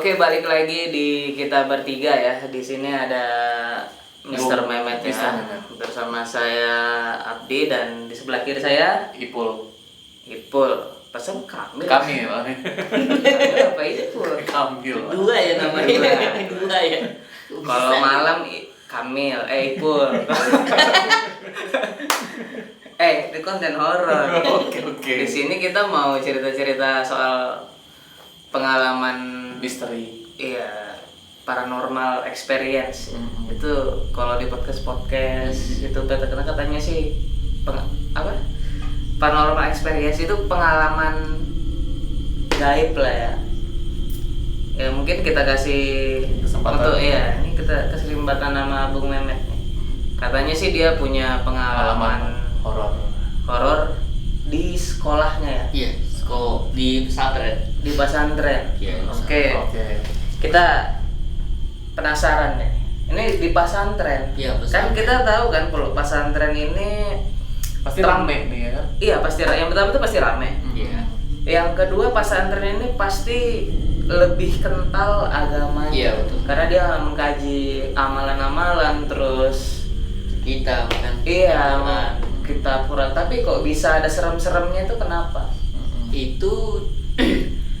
Oke, balik lagi di kita bertiga ya. Di sini ada Mr. Mehmet ya. Mr. Mehmet. Bersama saya Abdi dan di sebelah kiri saya Ipul. Pesan Kamil. Kamil. Apa Ipul? Kamil. Dua ya namanya. Dua ya. Kalau malam Kamil, Ipul. Di konten horor. Oke. Di sini kita mau cerita-cerita soal pengalaman Misteri. iya, paranormal experience. Mm-hmm. Itu kalau di podcast itu katanya sih paranormal experience itu pengalaman gaib lah ya. Ya mungkin kita kasih Kesempatan. untuk ini kita kasih kesempatan nama Bung Mehmet nih. Katanya sih dia punya pengalaman horor di sekolahnya ya. Iya, sekolah di pesantren. Di pesantren. Iya. Oke. Kita penasaran nih. Ini di pesantren. Iya, Kan pesantren. kita tahu kan kalau pesantren ini Pasti rame nih ya kan? iya pasti yang pertama itu pasti rame. Iya. Yang kedua pesantren ini pasti lebih kental agamanya. Iya, betul. Karena dia mengkaji amalan-amalan terus Kita kan. iya Nah, kita pura. Tapi kok bisa ada serem-seremnya itu kenapa? itu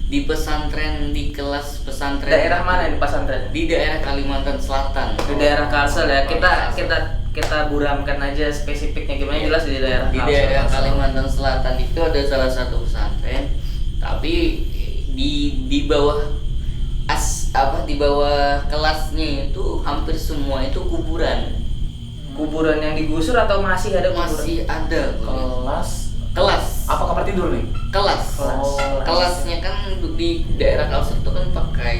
di pesantren, di kelas pesantren. Daerah mana ini pesantren? Di daerah Kalimantan Selatan. Di daerah Kalsel ya. Kita Kalsel. kita buramkan aja spesifiknya gimana Iya. jelas di daerah Di Kalsel. daerah Kalimantan Selatan itu ada salah satu pesantren, tapi di bawah di bawah kelasnya itu hampir semua itu kuburan. Kuburan yang digusur atau masih ada kuburan? Masih ada Kelas. kelas. Apa kamar tidur nih? Kelas. Kelas. Kelasnya kan di daerah Kalsel itu kan pakai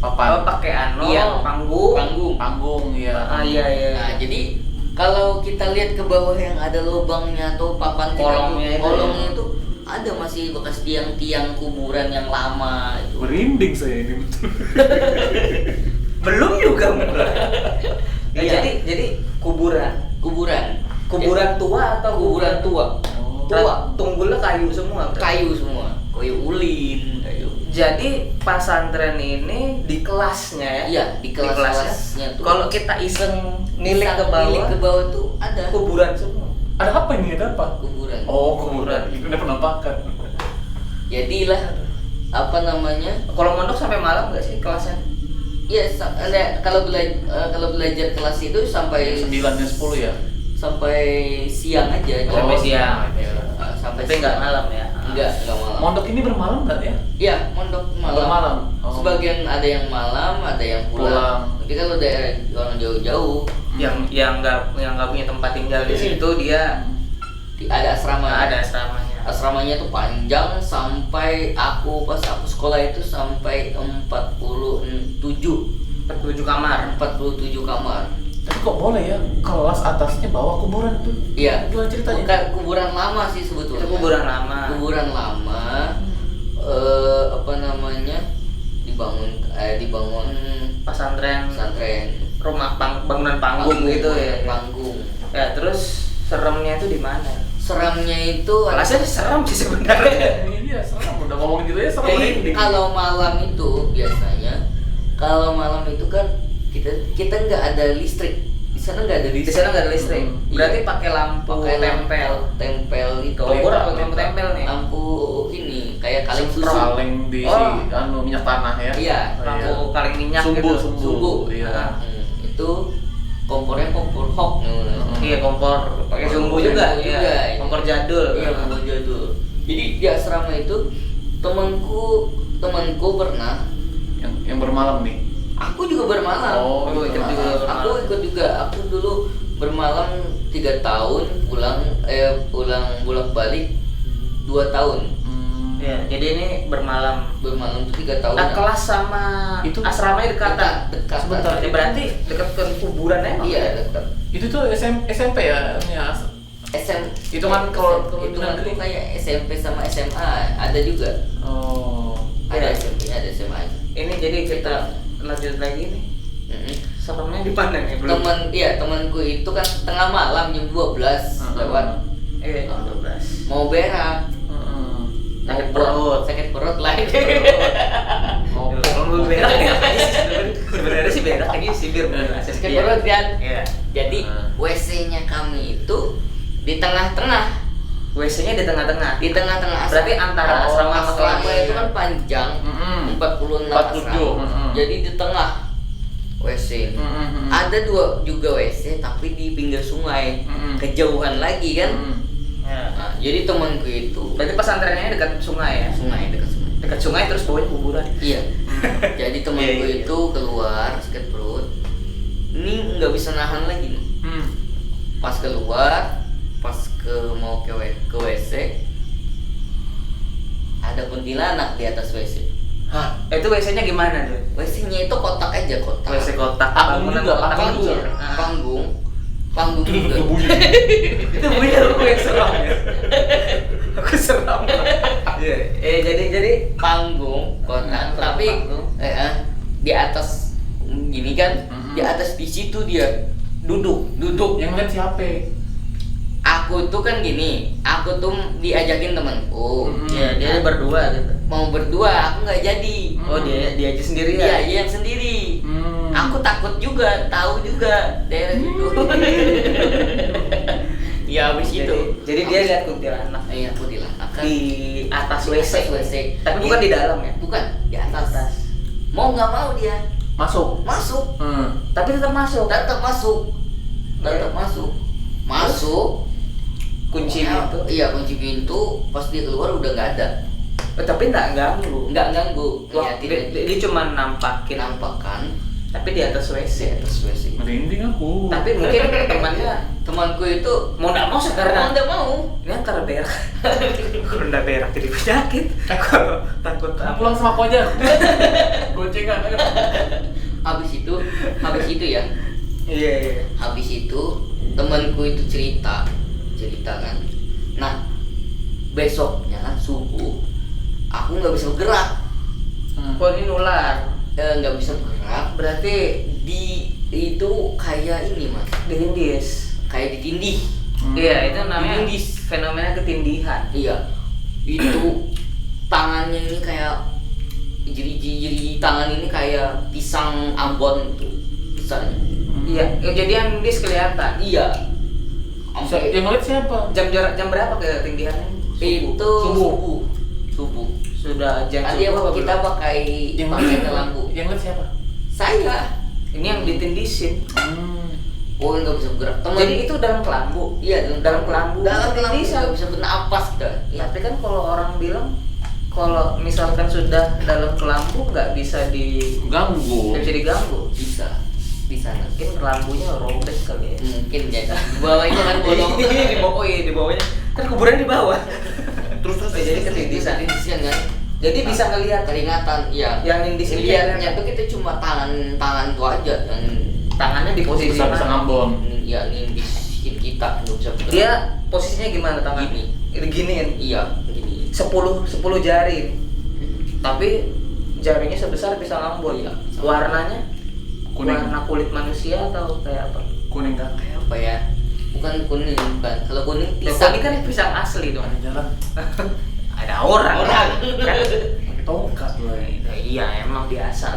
Papan. Pakai Iya. panggung. Panggung ya. Iya. Nah, jadi kalau kita lihat ke bawah yang ada lubangnya atau papan Kolongnya itu, kolongnya itu ada masih bekas tiang-tiang kuburan yang lama itu. Merinding saya ini betul. Belum juga mulai. Iya. Jadi kuburan tua atau Kuburan tua. tunggulnya kayu semua. berarti? Kayu semua, kayu ulin, kayu. Jadi pesantren ini di kelasnya ya? Iya, di kelasnya. kelasnya tuh. Kalau kita iseng nilik ke Nilik ke bawah, bawah tuh ada kuburan semua. Ada apa ini? Ada apa? kuburan. Oh, kuburan. Ini penampakan. Jadilah apa namanya? Kalau mondok sampai malam nggak sih kelasnya? Iya, kalau belajar kelas itu sampai 9 dan 10 ya? sampai siang aja. Sampai siang. Sampai Tapi nggak siang. malam ya? Enggak malam. Mondok ini bermalam nggak ya? Iya, mondok malam. Bermalam. Oh. Sebagian ada yang malam, ada yang pulang. Tapi kalau daerah orang jauh-jauh Yang nggak punya tempat tinggal di situ dia ada asrama. ada asramanya. Asramanya tuh panjang sampai pas aku sekolah itu sampai 47 kamar. 47 kamar. Tapi kok boleh ya? Kelas atasnya bawa kuburan tuh? Iya. Gimana ceritanya? Bukan kuburan lama sih sebetulnya. Itu kuburan lama. Kuburan lama. Apa namanya? Dibangun Pesantren, rumah bangunan panggung gitu ya. Panggung. Ya terus seremnya itu di mana? Seramnya itu Kelasnya serem sih sebenarnya. Iya, serem. Udah ngomong gitu ya, serem. jadi merinding. kalau malam itu biasanya kan kita nggak ada listrik. Di sana nggak ada Di listrik. sana nggak ada listrik. Berarti Iya. pakai lampu tempel itu. Kompor atau lampu tempel nih? Lampu ini kayak kaleng susu. Kaleng di Oh. minyak tanah ya. Iya. Lampu kaleng minyak Sumbu. gitu. Sumbu. Iya. Itu kompornya kompor hok. Iya kompor pakai sumbu juga. Sumbu Iya. juga. Kompor jadul. Iya, kompor jadul. Jadi di asrama itu temanku pernah. Yang bermalam nih. Aku juga bermalam. Oh, Aku ikut juga bermalam. Aku ikut juga. Aku dulu bermalam 3 tahun, pulang bolak-balik 2 tahun. Iya. Jadi ini bermalam. Bermalam tuh 3 tahun. Nah kelas sama Itu asramanya dekatan. dekat. Sebentar. Ya berarti dekat ke kuburan emang. Iya, dekat. Itu tuh SMP ya? Itu kan kalau itu itu kan negeri. kayak SMP sama SMA ada juga. Oh. Ada Iya. SMP-nya, ada SMA. Ini jadi kita lanjut lagi nih. Mm-mm. Seremnya di mana nih? Belum. Temanku itu kan tengah malam jam 12 lewat Jam 12. mau berak. Sakit perut. Sakit perut lagi. Oh, Kalau berak biar menjelaskan. Sakit perut kan? Iya. Jadi WC-nya kami itu di tengah-tengah. WC-nya di tengah-tengah. Di tengah-tengah Berarti antara asrama sama asrama kelas. itu kan panjang, 46 asrama. Jadi di tengah WC. Ada dua juga WC tapi di pinggir sungai, kejauhan lagi kan. Ya. Nah, jadi temanku itu Berarti pesantrennya dekat sungai ya? dekat sungai. Dekat sungai terus bawahnya kuburan. Iya. Jadi temanku Iya. itu keluar sakit perut. Ini nggak bisa nahan lagi nih. Pas keluar, pas mau ke WC, ada kuntilanak di atas WC. Hah? Itu WC-nya gimana tuh? WC-nya itu kotak aja, kotak. WC kotak. Panggung Bangunan juga, kotak Panggung, kecil. Nah. panggung juga. Itu punya aku yang seram ya. Aku seram. Iya. Jadi Panggung, kotak, tapi panggung. di atas gini kan, di atas di situ dia duduk. Yang lihat siapa? Aku tuh kan gini, aku tuh diajakin temanku. Iya, dia berdua gitu. Mau berdua, aku nggak jadi. Oh, dia aja sendiri Dia ya. yang sendiri. Aku takut juga, tahu juga daerah itu. Ya habis itu. Jadi dia lihat kuntilanak Iya, kuntilanak kan di atas WC. atas WC. Tapi bukan di dalam ya. Bukan, di atas. Mau nggak mau dia Masuk. masuk, Tapi tetap masuk. tetap masuk, tetap masuk, masuk. Kunci Pokoknya, pintu. Iya, kunci pintu. Pas dia keluar udah nggak ada. Tapi nggak ganggu. Nggak ganggu. Wah, Ya, tidak dia cuma nampakin. nampakan Tapi di atas di WC. atas WC. Merinding aku. Tapi mungkin temannya Temanku itu mau nggak mau mau sekarang. nggak mau. Ini antara berak. Kalau nggak berak jadi penyakit. Kalau takut apa? Pulang sama aku aja. Goncengan. Habis itu ya. Iya. Habis itu temanku itu cerita kan. Nah, besoknya subuh aku nggak bisa bergerak. Oh, ini nular. Nggak bisa bergerak. Berarti Itu kayak ini mas, dihindis. kayak ditindih. Iya, itu namanya Dihindis. fenomena ketindihan. Iya, itu tangannya ini kayak jeri tangan ini kayak pisang Ambon tuh pisangnya. Iya, kejadian hindis kelihatan. Iya. Sampai Yang ngeliat siapa? Jam berapa ketindihannya? itu subuh. Sudah jam Tadi subuh apa kita belum? pakai lampu. Yang ngeliat siapa? Saya. Ini yang ditindisin. Oh, nggak bisa bergerak. Teman. Jadi itu dalam kelambu. Iya, dalam kelambu. Dalam kelambu Bisa. nggak bisa bernapas dah. Iya. Tapi kan kalau orang bilang kalau misalkan sudah dalam kelambu nggak bisa Ganggu. diganggu. Bisa. Mungkin kelambunya robek kali ya. Mungkin ya. Bawahnya kan bolong. Di bawah, di bawahnya kan kuburan di bawah. Terus. Jadi ketindisan. Ketindisan kan. Jadi bisa ngelihat Keringatan, iya. yang indis ini Lihatnya tuh kita cuma tangan tuh aja yang tangannya di posisi Bisa mana? ngambon. ya nindisin kita nggak bisa bergerak. Dia posisinya gimana tangan? Gini. Giniin. Iya, gini. 10 jari. Tapi jarinya sebesar pisang Ambon. Iya. Warnanya Kuning. warna kulit manusia atau kayak apa? Kuning kan? Kayak apa ya? Bukan kuning, bukan. Kalau kuning Pisang pisang ini kan pisang asli dong. Ada jalan. Ada orang. Kan? Pakai tongkat loh. Iya, emang biasa.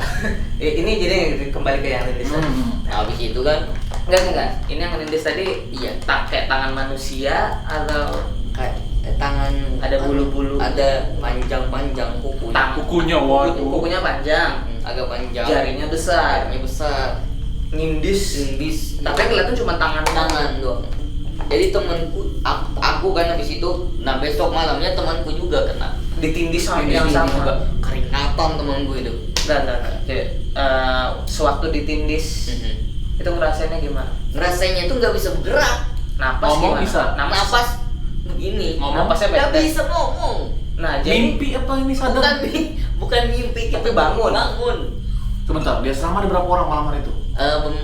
Ini jadi kembali ke yang lindis tadi. Nah, habis itu kan Enggak. Ini yang lindis tadi iya kayak tangan manusia atau kayak tangan Ada bulu-bulu. ada panjang kuku. Kukunya waduh. kukunya panjang, Agak panjang. jarinya besar, Jarinya besar. nindis. Indis. Tapi kelihatan cuma tangan doang. Jadi temanku, aku kan habis itu, nah besok malamnya temanku juga kena. ditindis sama Ini yang sama. juga keringatan temanku itu. Enggak. Sewaktu ditindis itu ngerasainnya gimana? Ngerasainnya itu nggak bisa bergerak. Napas Ngomong gimana? bisa? Napas begini. Ngomong? Napasnya Nggak pendek. bisa ngomong. Nah, jadi Mimpi apa ini sadar? Bukan mimpi, Tapi bangun. Bangun. Sebentar, dia selama ada berapa orang malam hari itu?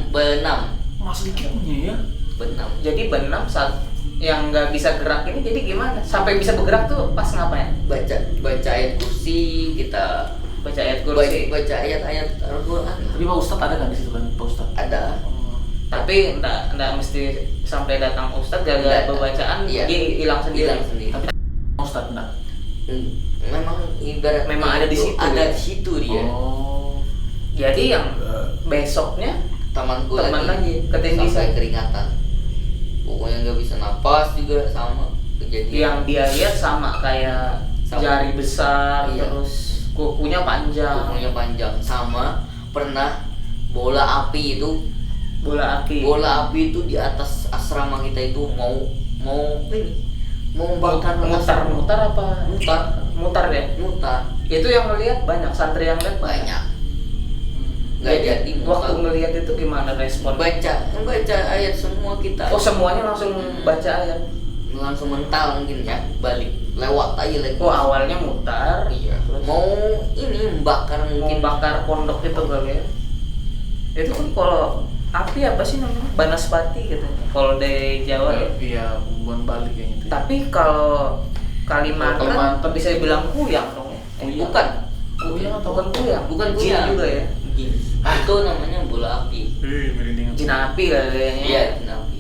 Benam. Mas sedikitnya ya. Benam. jadi benam saat yang nggak bisa gerak ini jadi gimana? Sampai bisa bergerak tuh pas ngapain? Baca ayat kursi, kita Baca ayat kursi. baca ayat-ayat Al-Qur'an. Tapi Pak Ustadz ada nggak di situ kan Pak Ustadz? Ada. Tapi enggak mesti sampai datang ustadz gara-gara Nggak. pembacaan Iya. dia hilang sendiri. Hilang sendiri. Tapi Pak Ustadz enggak? Memang ibarat Memang ada di situ, Ada ya? di situ dia. Oh. Jadi yang besoknya temanku Teman lagi, sampai ketindisan. keringatan. Pokoknya nggak bisa napas juga sama kejadian. Yang dia lihat sama kayak Sama. jari besar, Iya. terus kukunya panjang, Kukunya panjang, sama pernah bola api itu bola api. itu di atas asrama kita itu mau bakar Mutar apa? Mutar ya. mutar Itu yang ngelihat banyak, santri yang lihat banyak. Nggak jadi waktu mutar. ngelihat itu gimana respon? baca ayat semua kita. Oh, semuanya langsung baca ayat. Langsung mental mungkin ya, balik lewat aja lagi. Oh, awalnya mutar. Iya. Terus Mau ini membakar mau mungkin. bakar pondok itu kali ya. Itu kan kalau api apa sih namanya? Banaspati katanya. Kalau di Jawa ya. Iya, bukan balik yang itu. Tapi kalau Kalimantan, Kalimantan bisa bilang kuyang dong ya. Bukan. Kuyang atau Bukan kuyang. Bukan Jin kuyang. juga ya. Jin. Itu namanya bola api. Merinding. Jin api kayaknya. Iya, jin api.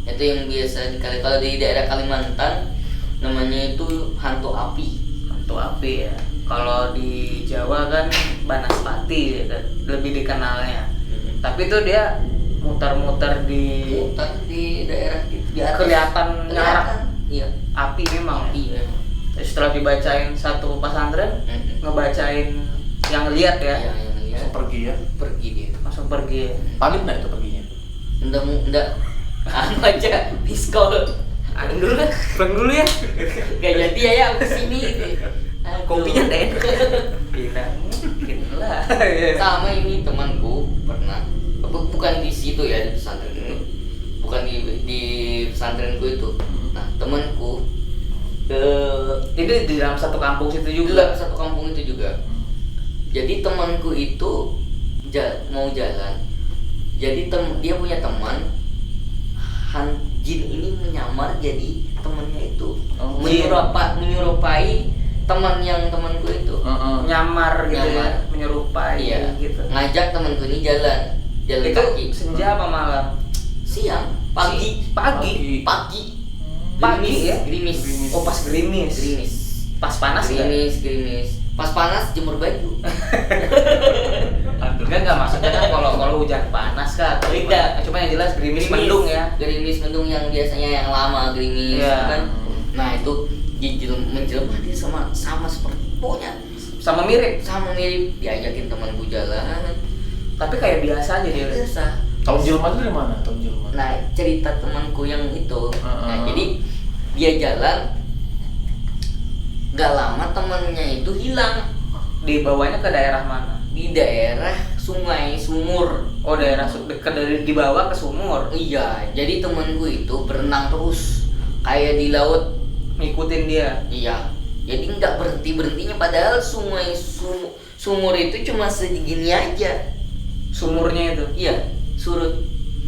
Itu yang biasa kalau di daerah Kalimantan namanya itu hantu api. Hantu api ya. Kalau di Jawa kan Banaspati ya, kan, lebih dikenalnya. Tapi itu dia muter-muter di Mutar di daerah di atas. kelihatan nyarak Iya. api memang. Api Ya. memang. Terus setelah dibacain satu pesantren, ngebacain yang lihat ya, Iya, yang lihat Langsung pergi ya. pergi dia. langsung pergi. Panik nggak itu perginya? Enggak aja pistol. Aduh dulu lah, pulang dulu ya. Gak jadi ya kesini. Aduh. Kopinya nggak enak. Gila, mungkin lah. Sama ini temanku pernah bukan di situ ya, di pesantren itu, bukan di pesantrenku itu. Nah temanku Ini di dalam satu kampung situ di juga. dalam satu kampung itu juga. Jadi temanku itu mau jalan. Jadi dia punya teman jin ini menyamar jadi temannya itu, Oh, menyerupai temanku itu. Nyamar gitu Nyamar. ya, menyerupai Iya. gitu. Ngajak temanku ini jalan Itu kaki. senja apa malam? Siang, pagi, Pagi. Pagi ya? gerimis. Oh, pas gerimis. Gerimis. Pas panas ya? Gerimis. Pas panas jemur baju. Enggak maksudnya kan kalau hujan panas kan. Tidak. Cuma yang jelas gerimis mendung ya. Gerimis mendung yang biasanya yang lama gerimis Iya. kan. Nah, itu menjelma dia sama seperti pokoknya Sama mirip. sama mirip, diajakin temanku jalan. Tapi kayak biasa aja dia. Biasa. Tahun jelma itu dari mana? Tahun jelma. Nah, cerita temanku yang itu. Nah, jadi dia jalan, gak lama temannya itu hilang Dibawanya ke daerah mana? di daerah sungai sumur. Oh, daerah dekat dari dibawa ke sumur. Iya, jadi temanku itu berenang terus kayak di laut. Ngikutin dia. Iya, jadi nggak berhentinya padahal sumur itu cuma segini aja. Sumurnya itu. Iya, surut.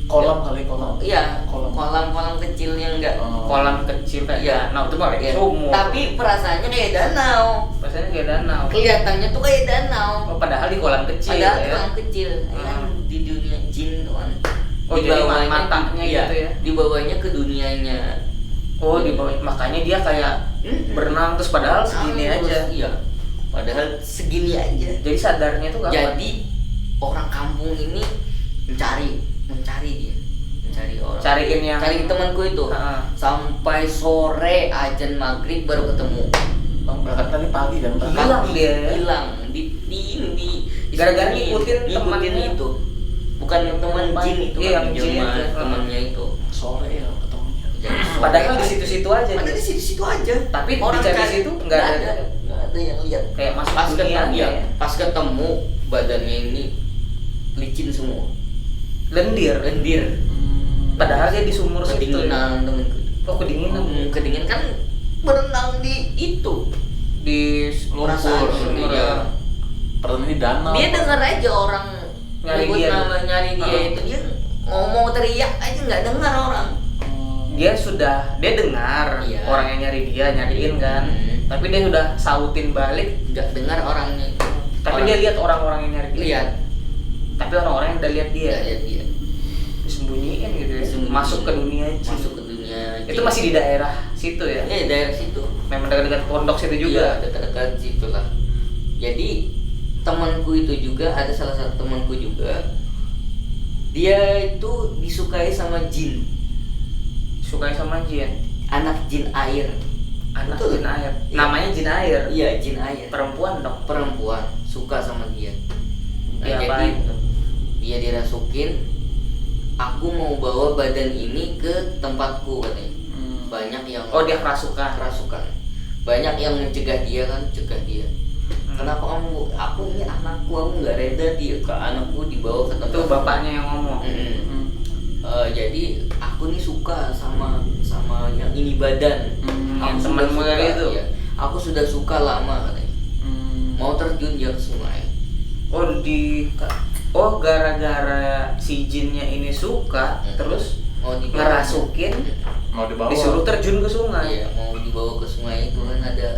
Kolam kali kolam. Iya, Kolam. kolam kecil yang enggak. Kolam kecil kayak Iya. danau itu malah Iya. sumur. Tapi perasaannya kayak danau. Rasanya kayak danau. Kelihatannya tuh kayak danau. Oh, padahal di kolam kecil Padahal ya. kolam kecil. Kan di dunia jin kan. Oh, jadi matanya iya, gitu ya. Dibawanya ke dunianya. Oh, di bawah. Makanya dia kayak berenang terus padahal segini Terus, aja. Iya. Padahal segini aja. Jadi sadarnya tuh kapan? Jadi orang kampung ini mencari dia, mencari orang. Cariin yang Cari temanku itu. Heeh. Sampai sore azan maghrib baru ketemu. Bang berangkat tadi pagi kan? Hilang dia. Hilang di Gara-gara ngikutin ngikutin temannya. itu. Bukan yang teman jin itu, Iya, kan, yang jin jelma, itu. temannya itu. Sore ya ketemunya. Jadi sore Padahal di aja. situ-situ aja. Padahal di situ aja. Tapi orang dicari cari situ nggak ada. nggak ada yang lihat. Kayak masuk Pas dunia ketemu, ya. pas ketemu badannya ini licin semua, Lendir. Padahal dia di sumur situ. kedinginan temenku. Oh, kedinginan. Kedinginan kan berenang di itu. Di Perasaan sumur. iya. Pertama ini danau. Dia dengar aja orang Nyari nyebut dia. nama nyari dia Heeh. itu, dia ngomong teriak aja nggak dengar orang. Dia dengar Iya. orang yang nyari dia nyariin kan. Tapi dia udah sautin balik. Nggak dengar orangnya. Tapi dia lihat orang-orang yang nyari dia. lihat. Tapi orang-orang yang udah lihat dia Nggak lihat dia. disembunyiin gitu ya. Disembunyiin. Masuk ke dunia jin. Masuk ke dunia. Itu masih di daerah situ ya. daerah situ. Memang dekat-dekat pondok situ juga. Iya, dekat-dekat situ lah. Jadi temanku itu juga ada salah satu temanku juga Dia itu disukai sama jin, Sukai sama jin. anak jin air. Anak Betul. jin air. Iya. Namanya jin air. Iya, jin air. Perempuan dong. Perempuan suka sama dia. Nah, Iya, jadi apaan tuh? dia dirasukin, aku mau bawa badan ini ke tempatku katanya. Banyak yang Oh, dia kerasukan. kerasukan. Banyak yang mencegah dia kan, cegah dia. Hmm. Kenapa kamu? Aku ini anakku, aku nggak reda dia ke anakku dibawa ke tempat. Itu bapaknya yang ngomong. Jadi aku nih suka sama yang ini badan. Yang sudah temanmu suka, tadi itu? iya. Aku sudah suka lama katanya. Mau terjun dia ke sungai. Oh, gara-gara si jinnya ini suka, terus Mau dibawa. ngerasukin, Mau dibawa. disuruh terjun ke sungai. Iya, mau dibawa ke sungai itu kan ada,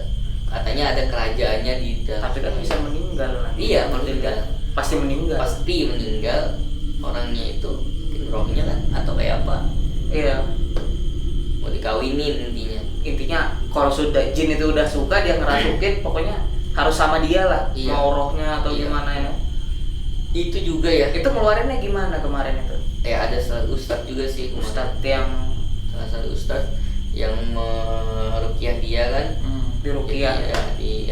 katanya ada kerajaannya di dalam. Tapi kan bisa meninggal nanti. Iya, meninggal. Pasti meninggal. Pasti meninggal orangnya itu, mungkin rohnya kan atau kayak apa? Iya. Mau dikawinin intinya. Intinya kalau sudah jin itu udah suka, dia ngerasukin, pokoknya harus sama dia lah. Iya. Mau rohnya atau Iya. gimana ya. Itu juga ya. Itu ngeluarinnya gimana kemarin itu? Ada salah ustadz juga sih. kemarin. Ustadz yang Salah satu ustadz yang meruqyah dia kan. diruqyah. Jadi,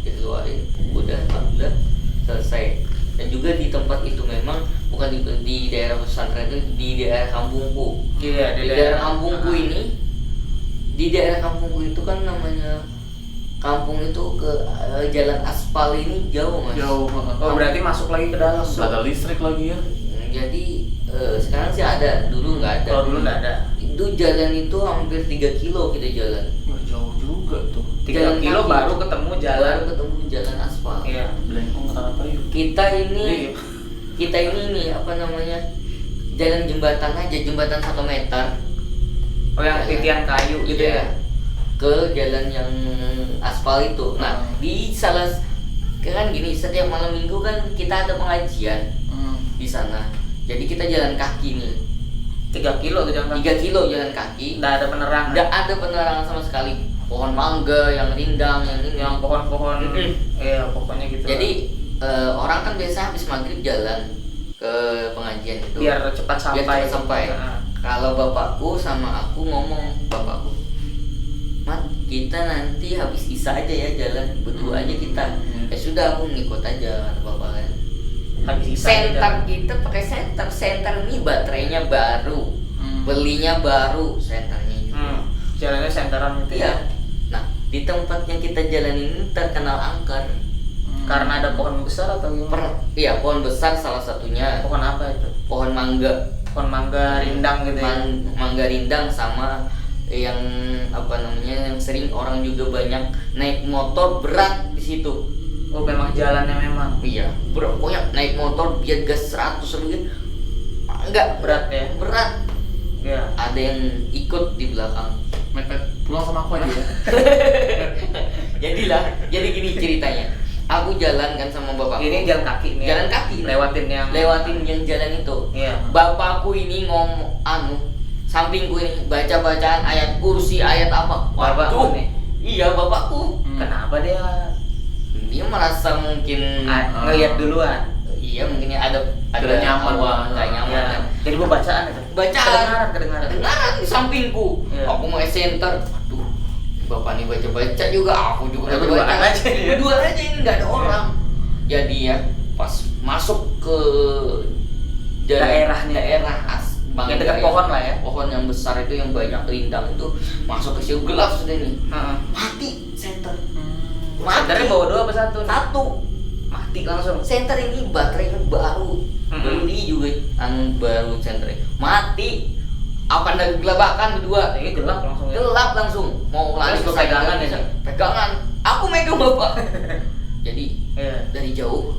dikeluarin. Udah alhamdulillah selesai. Dan juga di tempat itu memang bukan di daerah pesantren itu, di daerah kampungku. Iya, Di daerah kampungku ini, di daerah kampungku itu kan namanya kampung itu ke jalan aspal ini jauh mas. Jauh. Oh, berarti masuk lagi ke dalam. Nggak ada listrik lagi ya. Jadi sekarang sih ada, dulu nggak ada. Kalau dulu nggak ada. Itu jalan itu hampir 3 kilo kita jalan. Wah, jauh juga tuh. 3 Jalan kilo kaki. baru ketemu jalan. Baru ketemu jalan aspal. Iya. Belengkong kata-kata yuk. Kita Iya. ini nih apa namanya, jalan jembatan aja, jembatan 1 meter. Oh, yang Jalan. titian kayu gitu Iya. ya. Ke jalan yang aspal itu. Nah, di salah kan gini, setiap malam minggu kan kita ada pengajian di sana. Jadi kita jalan kaki nih. 3 kilo tuh jalan 3 kilo jalan kaki. Nggak ada penerangan. Nggak ada penerangan sama sekali. Pohon mangga yang rindang yang ini. Yang pohon-pohon. Iya, pokoknya gitu. Jadi orang kan biasa habis maghrib jalan ke pengajian itu. biar cepat sampai. Biar cepat sampai. Heeh. Kalau bapakku sama aku ngomong, bapakku, Mat, kita nanti habis isya aja ya jalan berdua aja kita. Ya sudah, aku ngikut aja kata bapak kan. Habis isya Senter jalan. kita pakai senter ini baterainya baru, belinya baru senternya juga. Jalannya senteran gitu Iya. ya. Nah, di tempat yang kita jalan ini terkenal angker. Karena ada pohon besar atau gimana? Iya, pohon besar salah satunya. Pohon apa itu? Pohon mangga. Pohon mangga rindang gitu ya. Mangga rindang sama yang apa namanya, yang sering orang juga banyak naik motor berat di situ. Oh, memang jalannya memang. Iya, pokoknya naik motor biar gas 100 lebih. Enggak Berat ya? berat. Iya. Ada yang ikut di belakang. Mepet pulang sama aku aja ya. Jadi gini ceritanya. Aku jalan kan sama bapakku. Ini jalan kaki nih. Jalan kaki. Lewatin yang jalan itu. Iya. Bapakku ini sampingku ini baca-bacaan ayat kursi, ayat apa. Bapakmu nih? Iya, bapakku. Kenapa dia Dia merasa mungkin ngelihat duluan? iya, mungkin ada Tidak nyaman. nggak nyaman. Iya. Kan. Jadi gua bacaan itu. Bacaan. Kedengaran. Kedengaran di sampingku. Iya. Aku mau center. Aduh, bapak nih baca-baca juga, aku juga Udah berduaan baca-baca. aja ya? Berdua aja ini nggak ada orang. Jadi ya pas masuk ke Daerahnya. daerah Yang dekat pohon lah ya. Pohon yang besar itu yang banyak rindang itu, masuk ke situ gelap sudah nih. Heeh. Mati center. Senternya bawa 2 apa 1? Satu. Mati langsung. Center ini baterainya baru. Beli juga baru centernya. Mati. Apa anda gelabakan berdua? Ini gelap langsung ya. Gelap langsung. Mau lari Terus ke pegangan sana, ya? Pegangan. Aku megang bapak. Jadi Iya. dari jauh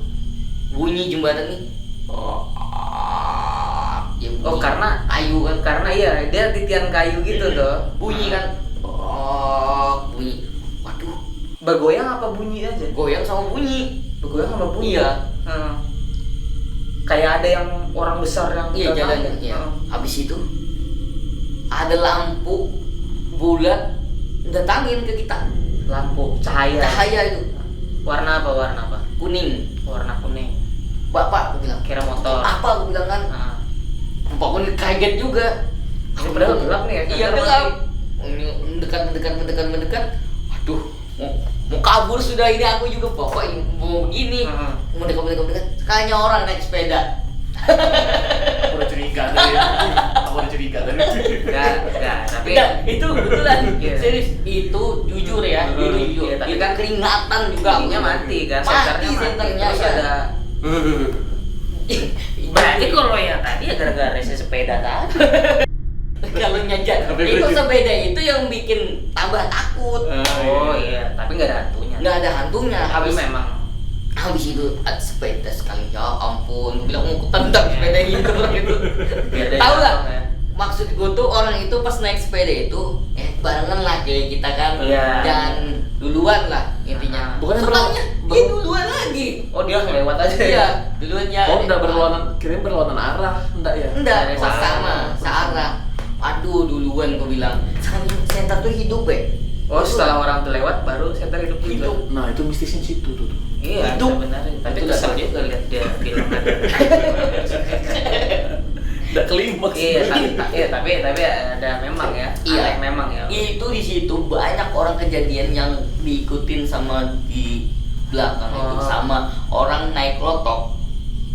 bunyi jembatan nih. Ya, bunyi. Oh, karena kayu kan. Karena iya, dia titian kayu gitu tuh. Bunyi kan. Bunyi. Waduh, Bergoyang apa bunyi aja? goyang sama bunyi. Bergoyang sama bunyi. Iya. Heeh. Kayak ada yang orang besar yang Iya, jalan. Iya. Habis itu ada lampu bulat datangin ke kita. Lampu cahaya. Cahaya itu Warna apa? kuning. Warna kuning. Bapak, aku bilang. Kira motor. Apa aku bilang kan? Heeh. pokoknya kaget juga. Ini padahal gelap nih ya. Iya gelap. Ini mendekat. Waduh, mau kabur sudah ini aku juga pokoknya mau gini. Mendekat. Kayaknya orang naik sepeda. Aku udah curiga tadi. Enggak, tapi Itu betulan. Iya. Serius, itu jujur ya. Itu jujur. Iya, tapi Itu kan keringatan juga. ininya mati kan, Mati senternya terus ya. ada. Berarti kalau yang tadi ya gara-gara rese sepeda tadi. Kalau nyajak Tapi itu berarti- sepeda itu yang bikin tambah takut. Oh iya, tapi nggak ada hantunya. Nggak ada hantunya. Tapi memang Habis itu ada sepeda sekali, ya ampun, gue bilang mau kutendang sepeda gitu gitu. biar dia Tahu nggak? jatuh, ya. Maksud gue tuh orang itu pas naik sepeda itu, barengan lah kayak kita kan, Iya. jangan duluan lah intinya. Bukannya Soalnya berlawan- dia duluan lagi. Oh dia ngelewat aja ya? Iya, duluan ya. Oh, enggak berlawanan, kirain berlawanan arah, enggak ya? Enggak, Dari pas sana. sama, searah. Aduh, duluan gue bilang. Center tuh hidup Oh setelah orang tuh lewat baru center hidup juga. Hidup. Nah, itu mistisnya situ tuh. Iya, Hidup. sebenarnya. Tapi Itu kesel dah. juga lihat dia bilang ada. Enggak klimaks. Iya, tapi ada memang ya. Iya. Aneh memang ya. Itu di situ banyak orang kejadian yang diikutin sama di belakang itu Oh. sama orang naik lotok.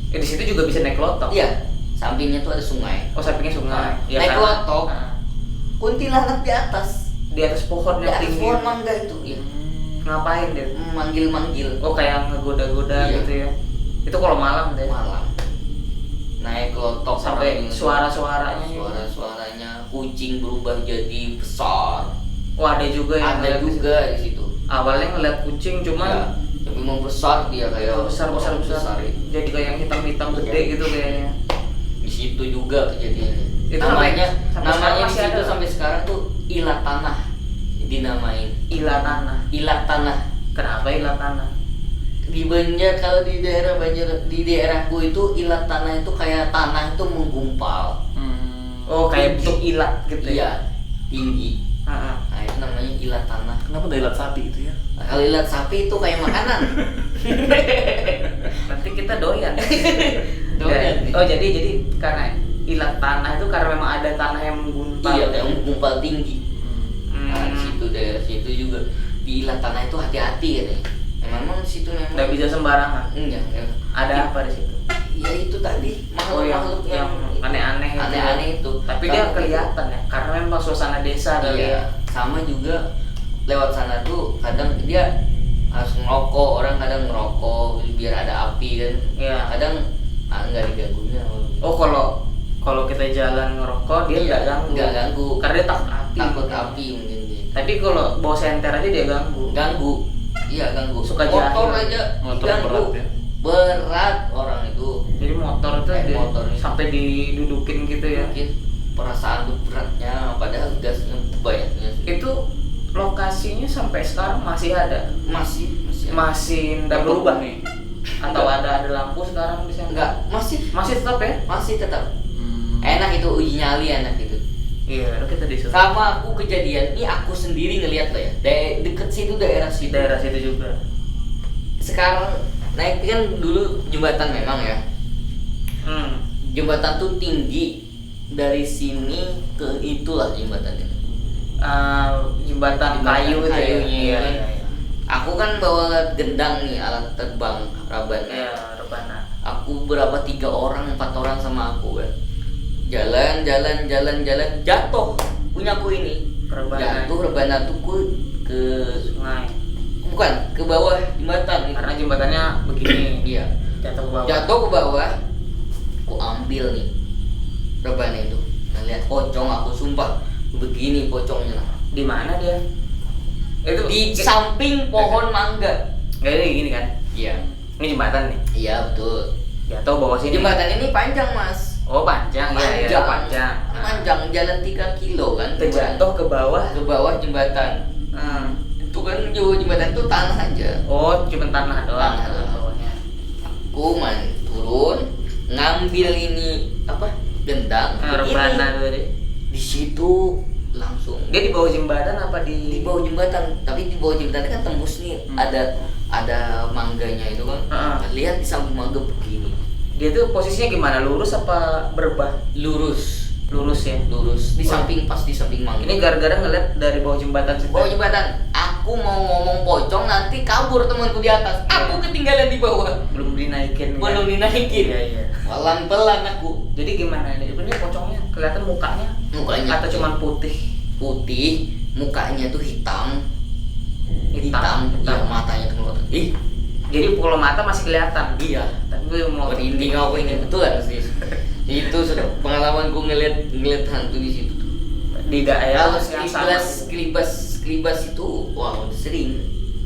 Di situ juga bisa naik lotok. Iya, sampingnya tuh ada sungai. Oh sampingnya sungai. Ya, Naik karena- lotok. Nah, Kuntilanak di atas. di atas pohon Di yang atas tinggi. pohon mangga itu. Iya. Ngapain dia? Manggil-manggil Oh kayak ngegoda-goda Iya. gitu ya. Itu kalau malam deh. malam. Naik lotok Sampai orang ini. suara-suaranya. Suara-suaranya kucing berubah jadi besar. Oh ada juga yang Ada ngeliat di juga di situ. situ. Awalnya ngeliat kucing Ya, cuman tapi mau besar dia kayak besar itu. Jadi kayak yang hitam-hitam gede Iya. gitu kayaknya. Di situ juga kejadiannya. Itu namanya sampai sekarang namanya di masih situ ada. sampai sekarang tuh ilat tanah dinamain. Ilat tanah. Ilat tanah. Kenapa ilat tanah? Di Banjar kalau di daerah Banjar di daerahku itu ilat tanah itu kayak tanah itu menggumpal. Oh kayak Tinggi. bentuk ilat gitu ya. Iya, tinggi. Heeh. Nah, itu namanya ilat tanah. Kenapa ada ilat sapi itu ya? Nah, kalau ilat sapi itu kayak makanan. Nanti kita doyan. Doyan. Oh jadi karena ilat tanah itu karena memang ada tanah yang menggumpal. Iya, kayak menggumpal tinggi. Nah, di Hmm. situ daerah situ juga di ilat tanah itu hati-hati katanya. Ya, memang di situ memang Nggak bisa sembarangan. enggak. Ada apa di situ? Ya itu tadi Oh yang makhluk-makhluk yang aneh-aneh itu. aneh-aneh itu. Tapi dia kelihatan ya, karena memang suasana desa kali ya. Iya, sama juga lewat sana tuh kadang dia harus ngerokok, orang kadang ngerokok biar ada api kan. Iya. Kadang nggak diganggunya. Oh kalau kita jalan ngerokok dia Iya, nggak ganggu. nggak ganggu. Karena dia takut api. Takut api mungkin dia. Tapi kalau bawa senter aja dia ganggu. Ganggu. Iya ganggu. Suka motor jahil. aja Motor diganggu. berat ya? Berat orang itu. Jadi motor itu dia Motor ini. sampai didudukin gitu ya. Mungkin perasaan tuh beratnya padahal gasnya banyaknya. Itu lokasinya sampai sekarang masih ada. Masih nggak berubah nih. Atau ada lampu sekarang di sana? Enggak, masih Masih tetap ya? masih tetap. Enak itu uji nyali enak itu. Iya, kita disuruh. Sama aku kejadian ini aku sendiri ngeliat loh ya. Deket situ daerah Di situ. daerah situ juga. Sekarang naik kan dulu jembatan memang ya. Jembatan tuh tinggi dari sini ke itulah jembatan itu. Jembatan kayu itu ya. kayunya Iya, kan. iya, iya. Aku kan bawa gendang nih alat terbang rabannya. Iya, rebana. Aku berapa 3 orang 4 orang sama aku kan. Jalan jatuh punyaku ini. Rebana. Jatuh rebana tuh ke Sungai. bukan ke bawah jembatan. Karena jembatannya begini. Iya. Jatuh ke bawah. Jatuh ke bawah. Aku ambil nih rebana itu. Lihat pocong aku sumpah begini pocongnya. Di mana dia? Itu Di samping pohon mangga. Kayak gini kan. Iya. Ini jembatan nih. Iya betul. Jatuh bawah sini. Jembatan ini panjang mas. Oh, panjang. Iya, iya, panjang. Panjang jalan 3 kilo kan. Terjatuh ke bawah. ke bawah jembatan. Itu kan jembatan itu tanah aja. Oh, cuma tanah doang. Tanah doang. Bawahnya. Aku turun ngambil ini apa gendang. Rebana tuh tadi. Di situ langsung. Dia di bawah jembatan apa Di bawah jembatan, tapi di bawah jembatan kan tembus nih ada mangganya itu kan. Heeh. Lihat di samping mangga begini. Dia tuh posisinya gimana? Lurus apa berbah? Lurus, Lurus ya. lurus di Wah. samping, pas di samping mangga. Ini gara-gara ngeliat dari bawah jembatan situ. Bawah jembatan, aku mau ngomong pocong nanti kabur temanku di atas. Aku ketinggalan di bawah. Belum dinaikin. Belum kan? dinaikin. Iya iya. Pelan-pelan aku. Jadi gimana ini? Ini pocongnya kelihatan mukanya? Mukanya Atau cuman putih? putih, mukanya tuh hitam. Hitam. Ya, matanya tuh melotot. Ih, Jadi kalau mata masih kelihatan. iya. Tapi gue mau Merinding aku ini betul kan sih. Itu pengalamanku ngeliat hantu di situ tuh. di daerah Kalau yang sama. kelibas itu wah udah sering.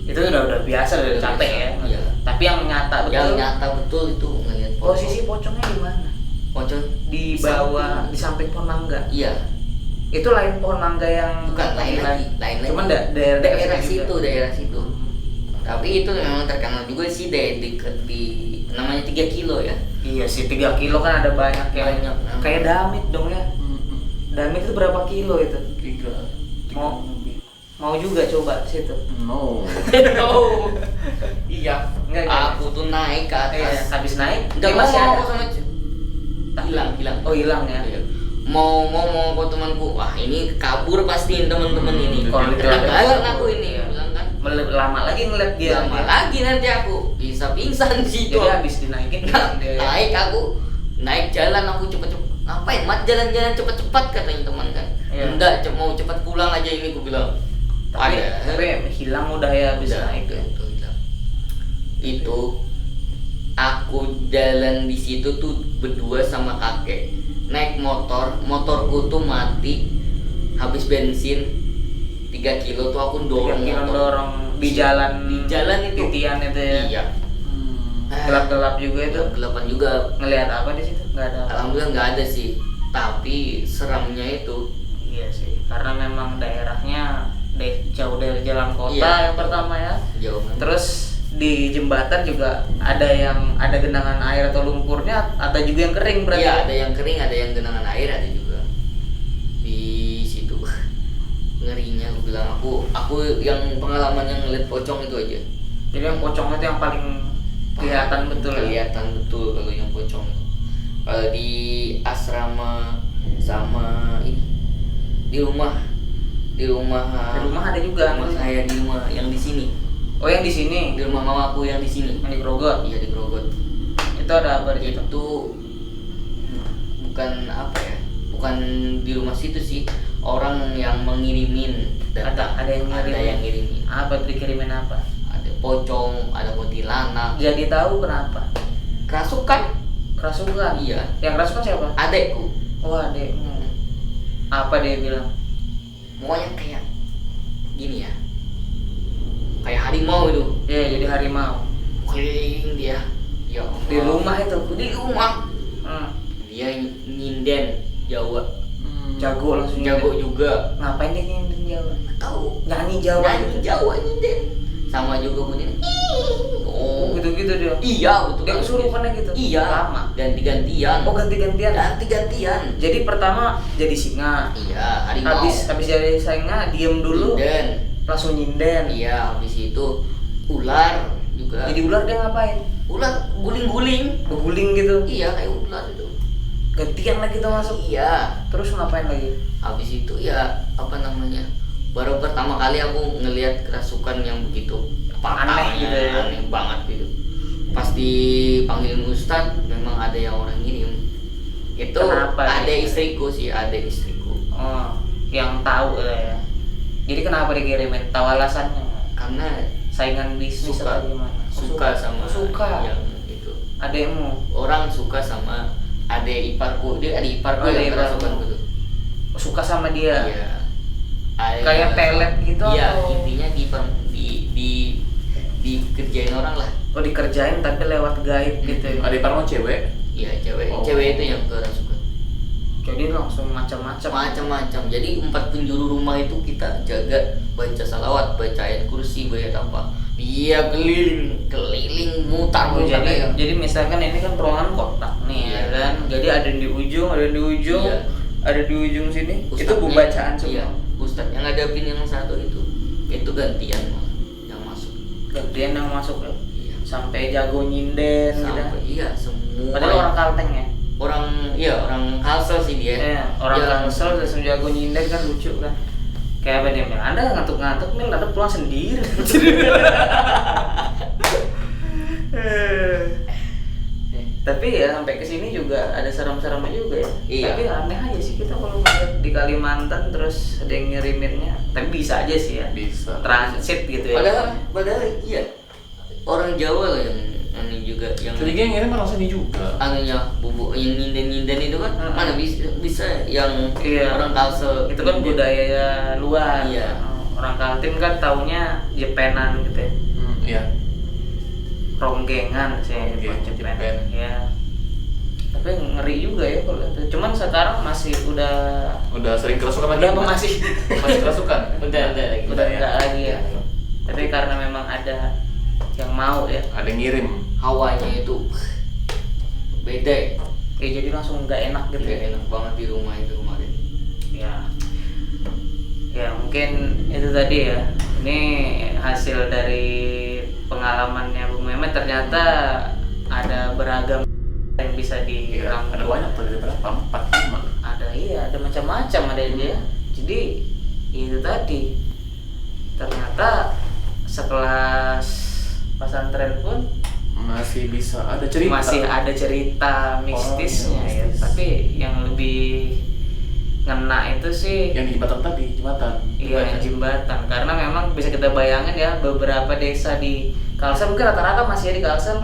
Itu udah biasa, udah Udah capek biasa, ya. iya. Tapi yang nyata betul. Yang nyata betul itu ngeliat Posisi pocongnya di mana? pocong Di bawah, di samping pohon mangga. iya, Itu lain pohon mangga yang bukan lain lagi. Cuman daerah daerah situ, daerah situ. Tapi itu memang terkenal juga sih deket di namanya 3 kilo ya. Iya sih, 3 kilo kan ada banyak yang Banyak. kayak damit dong ya. Damit itu berapa kilo itu? 3 Mau juga coba situ. No. Oh. Iya. Enggak. Aku tuh naik ke atas. Habis naik Enggak dia masih ada. sama hilang. Oh, hilang ya. Iya. Mau ke temanku, wah ini kabur pastiin teman-teman ini. Kalau Ketinggalan aku ini, Iya. bilang kan. Lama lagi ngeliat dia. Lama lagi nanti aku bisa pingsan di situ. Jadi habis dinaikin dia. Naik aku, naik jalan aku cepet-cepet. Ngapain? Mat jalan-jalan cepet-cepet katanya teman kan. Iya. Enggak, mau cepet pulang aja ini aku bilang. Tapi hilang udah ya habis Udah, naik. itu hilang. Itu aku jalan di situ tuh berdua sama kakek. Naik motorku tuh mati habis bensin 3 kilo tuh aku dorong 3 kilo motor. dorong di jalan itu. titian itu ya. Iya. Gelap-gelap juga itu. Gelapan juga. Ngelihat apa di situ? Enggak ada. Alhamdulillah nggak ada sih. Tapi seramnya itu Iya sih, karena memang daerahnya jauh dari jalan kota Iya. yang pertama ya. jauh. Terus di jembatan juga ada genangan air atau lumpurnya, ada juga yang kering berarti. Iya, ada yang kering, ada yang genangan air, ada juga di situ. Ngerinya aku bilang, aku yang pengalaman yang ngeliat pocong itu aja. Jadi yang pocong itu yang paling kelihatan betul. Ya? Kelihatan betul kalau yang pocong itu. Kalau di asrama sama ini di rumah ada juga. rumah saya di rumah yang di sini. Oh, yang di sini, Di rumah mamaku yang di sini. yang di Grogol. Iya, di Grogol. Itu ada apa di situ? Itu bukan apa ya? Bukan di rumah situ sih. Orang yang mengirimin data. Ada yang Ada ngirimin. yang ngirimin. Apa dikirimin apa? Ada pocong, ada kuntilanak. Jadi tahu kenapa? Kerasukan? Kerasukan. Iya. Yang kerasukan siapa? Adekku. Oh, adekmu. Apa dia bilang? Pokoknya kayak gini ya. Kayak harimau itu. Iya, jadi harimau. Keliling dia. Ya Allah. Di rumah itu. Di rumah. Hmm. Dia nyinden Jawa. Jago langsung. Jago juga. Ngapain dia nyanyi Jawa? Nggak tahu. Nyanyi Jawa. Nyanyi Jawa nyinden. Sama juga bunyinya. Oh, gitu-gitu dia. Iya betul. Dia kesurupannya gitu. Iya. Lama. Ganti-gantian. Oh, ganti-gantian. Ganti-gantian. Jadi pertama jadi singa. Iya, harimau. Habis jadi singa diem dulu, Nyinden. langsung nyinden. Iya, habis itu ular juga. Jadi ular dia ngapain? Ular guling-guling. Beguling gitu. Iya, kayak ular itu. Gantian lagi tuh masuk. Iya. Terus ngapain lagi? Habis itu ya apa namanya? Baru pertama kali aku ngelihat kerasukan yang begitu Aneh gitu ya. Aneh banget gitu. Pas dipanggilin Ustadz, memang ada yang orang ngirim. Itu Kenapa ada dia? istriku sih, ada istriku. Oh, yang tahu ya. Jadi kenapa dikirimin? Tahu alasannya nggak? Karena Saingan bisnis Suka. atau gimana? suka sama Suka. yang itu. Adekmu. Orang suka sama adik iparku, dia adik iparku Oh, yang adik iparku. kerasukan gitu. Suka sama dia. Iya. Kayak pelet gitu Iya, atau? intinya dikerjain orang lah. Oh, dikerjain tapi lewat gaib gitu. ya? Ada ipar mau cewek. Iya, cewek. Oh. Cewek itu yang kerasukan. Jadi langsung macam-macam. Macam-macam. Jadi 4 penjuru rumah itu kita jaga, baca salawat, baca ayat kursi, baca apa. Dia keliling mutar Oh, mutar ya. jadi misalkan ini kan ruangan kotak nih ya Iya. kan. Jadi ada yang di ujung, ada yang di ujung, Iya. ada di ujung sini. Itu Ustadznya- pembacaan semua. Iya, ustadz yang ngadepin yang satu itu gantian malah yang masuk. Gantian yang masuk ya. Iya. sampai jago nyinden gitu. Sampai iya semua. Padahal orang Kalteng ya. Orang Kalsel sih dia. Iya, orang Yang- Kalsel terus jago nyinden kan lucu kan. Kayak apa dia bilang, Anda ngantuk-ngantuk Mil, Anda pulang sendiri. Tapi ya sampai ke sini juga ada serem-seremnya juga ya. Iya. Tapi aneh aja sih kita kalau ngeliat di Kalimantan terus ada yang ngiriminnya. Tapi bisa aja sih ya. Bisa. Transit gitu ya. Padahal iya. Orang Jawa loh yang ini juga yang Curiga yang ngirim orang sini juga. anunya bubuk yang nyinden itu kan mana bisa yang Iya. orang Kalsel Itu kan budaya luar. Iya. Orang Kaltim kan taunya jepenan gitu ya. Iya. Ronggengan sih Ronggeng, jepen. jepen. Ya. Tapi ngeri juga ya kalau itu. Cuman sekarang masih udah Sering kerasukan lagi. udah apa masih Masih kerasukan. udah lagi udah ya. enggak lagi ya. Tapi karena memang ada yang mau ya. Ada yang ngirim. hawanya itu beda ya. Ya jadi langsung nggak enak gitu Nggak ya. enak banget di rumah itu kemarin. Ya. Ya mungkin itu tadi ya. Ini hasil dari pengalamannya Bung Mehmet, ternyata ada beragam yang bisa Iya. dirangkum. Ada banyak tuh, ada berapa? 4, 5. Ada iya, ada macam-macam ada dia. Jadi itu tadi. Ternyata sekelas pesantren pun Masih bisa ada cerita. masih ada cerita mistisnya ya. mistis. Tapi yang lebih ngena itu sih Yang di jembatan tadi, jembatan. iya jembatan. Karena memang bisa kita bayangin ya, beberapa desa di Kalsel mungkin rata-rata masih ya di Kalsel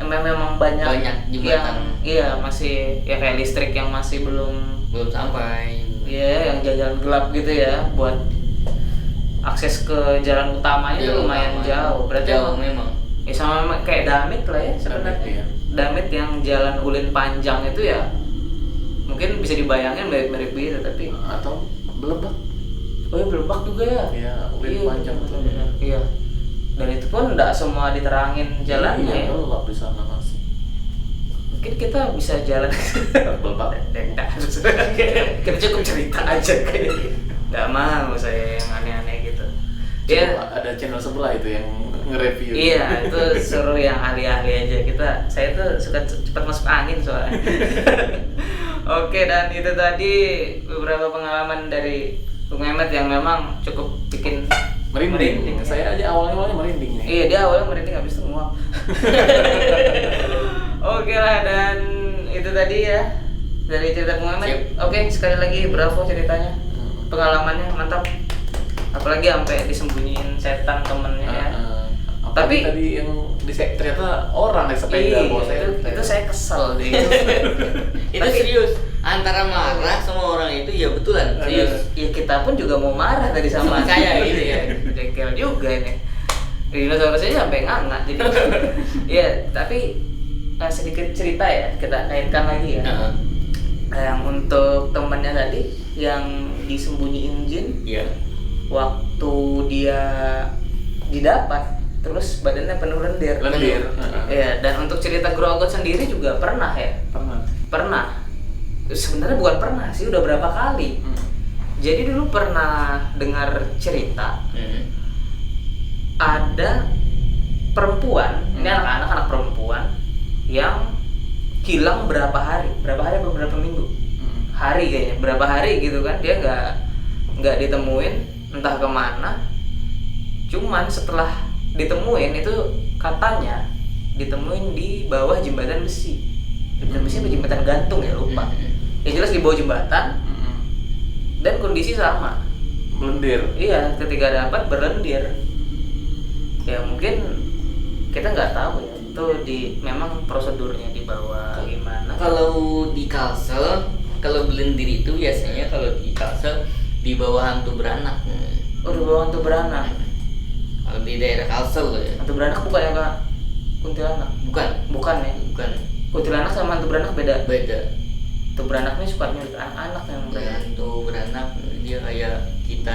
memang banyak jembatan yang iya masih ya kayak listrik yang masih belum sampai. iya yang jalan gelap gitu ya, buat akses ke jalan utamanya itu lumayan jauh. Berarti jauh emang- memang. ya sama kayak Damit lah ya sebenarnya. Damit, iya. Damit yang jalan ulin panjang itu ya mungkin bisa dibayangin mirip-mirip gitu, tapi Atau belebak. oh ya Belebak juga ya. Iya, ulin panjang tuh. benar. Iya. Dan itu pun enggak semua diterangin jalannya Iya, ya. gelap di sana masih. Mungkin kita bisa jalan Belebak. enggak harus. Kita cukup cerita aja kayak. Enggak mau saya yang aneh-aneh gitu. Ya, Coba ada channel sebelah itu yang nge-review. iya, itu suruh yang ahli-ahli aja. Saya tuh suka cepat masuk angin soalnya. Oke, dan itu tadi beberapa pengalaman dari Bung Mehmet yang memang cukup bikin Merinding. ya. Saya aja awalnya merinding nih. Iya, dia awalnya merinding habis itu nguap. Oke lah, dan itu tadi ya dari cerita Bung Mehmet. Siap. Oke, sekali lagi bravo ceritanya. Pengalamannya mantap. Apalagi sampai disembunyiin setan temennya ya. Tapi Tapi- tadi yang ternyata orang naik sepeda bawa Iya, itu saya kesel deh. Itu Tapi- serius. Antara marah sama orang itu ya betulan serius. Ya kita pun juga mau marah tadi sama Sama saya gitu ya. Jengkel juga ini. Dinosaurus aja sampai nganga jadi. Iya, tapi sedikit cerita ya kita kaitkan lagi ya. Heeh. Yang untuk temennya tadi yang disembunyiin jin, Iya. waktu dia didapat terus badannya penuh lendir. lendir. Iya, dan untuk cerita Grogot sendiri juga pernah ya? Pernah. Pernah. Sebenarnya bukan pernah sih, udah berapa kali. Jadi dulu pernah dengar cerita ada perempuan, ini anak perempuan yang hilang berapa hari atau berapa minggu? Hari kayaknya, berapa hari gitu kan, dia nggak ditemuin, entah kemana. Cuman setelah ditemuin itu katanya ditemuin di bawah jembatan besi. Jembatan besi apa jembatan gantung ya, lupa. Ya jelas di bawah jembatan dan kondisi sama. Melendir. Iya, ketika dapat berlendir. Ya mungkin kita nggak tahu ya itu memang prosedurnya di bawah gimana. Kalau di Kalsel, kalau belendir itu biasanya kalau di Kalsel di bawah hantu beranak. Oh, di bawah hantu beranak. Kalau di daerah Kalsel loh ya. Hantu beranak bukan ya Kak? Kuntilanak. Bukan ya. Bukan. Kuntilanak sama hantu beranak beda. Beda. Hantu beranak ini suka nyulik anak-anak yang beranak. Hantu beranak dia kayak kita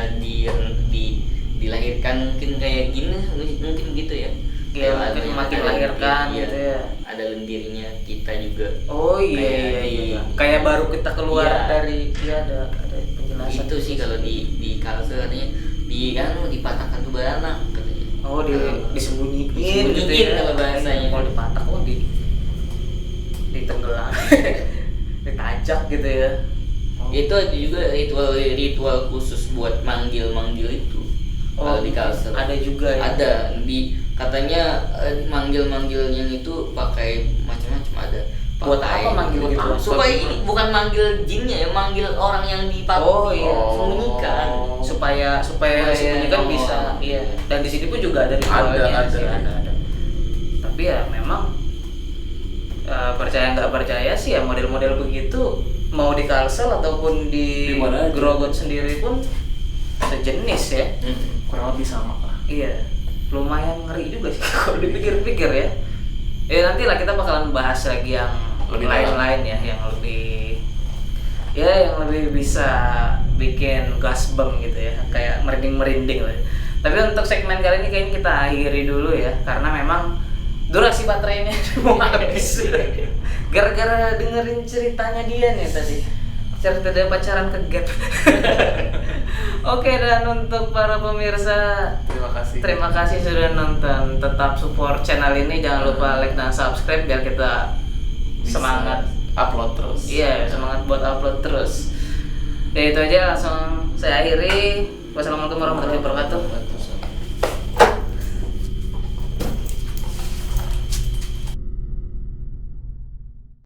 dilahirkan mungkin kayak gini, mungkin gitu ya. Iya, Kayak mungkin ada- makin ada melahirkan lendir, gitu iya. ya. Ada lendirnya kita juga. Oh iya Kayak iya di- iya. Kayak baru kita keluar Iya. dari ada penjelasan. Itu sih kalau di Kalsel katanya dipatahkan tuh beranak katanya. Oh, disembunyiin gitu Disembunyiin ya. kalau bahasanya. Kalau dipatak ditenggelam. Ditajak gitu ya. Itu ada juga ritual khusus buat manggil itu. Kalau di Kalsel ada juga ya. ada katanya manggilnya itu pakai macam-macam ada. Buat apa manggil gitu? Supaya ini bukan manggil jinnya ya, manggil orang yang sembunyikan. Supaya disembunyikan bisa. Iya. Dan di sini pun juga ada ritualnya sih. Ada. Tapi ya memang percaya nggak percaya sih ya model-model begitu mau di Kalsel ataupun di Grogot sendiri pun sejenis ya. Kurang lebih sama lah. Iya, lumayan ngeri juga sih kalau dipikir-pikir ya. Ya nanti lah kita bakalan bahas lagi yang Lebih lain-lain ya, yang lebih bisa bikin gasbang gitu ya, kayak merinding lah. Tapi untuk segmen kali ini kayaknya kita akhiri dulu ya, karena memang durasi baterainya mau habis. Gara-gara dengerin ceritanya dia nih tadi, cerita dia pacaran ke Gap. Oke, dan untuk para pemirsa, terima kasih sudah nonton. Tetap support channel ini, jangan lupa like dan subscribe biar kita semangat upload terus. Iya, semangat buat upload terus. Ya itu aja, langsung saya akhiri. Wassalamualaikum warahmatullahi wabarakatuh.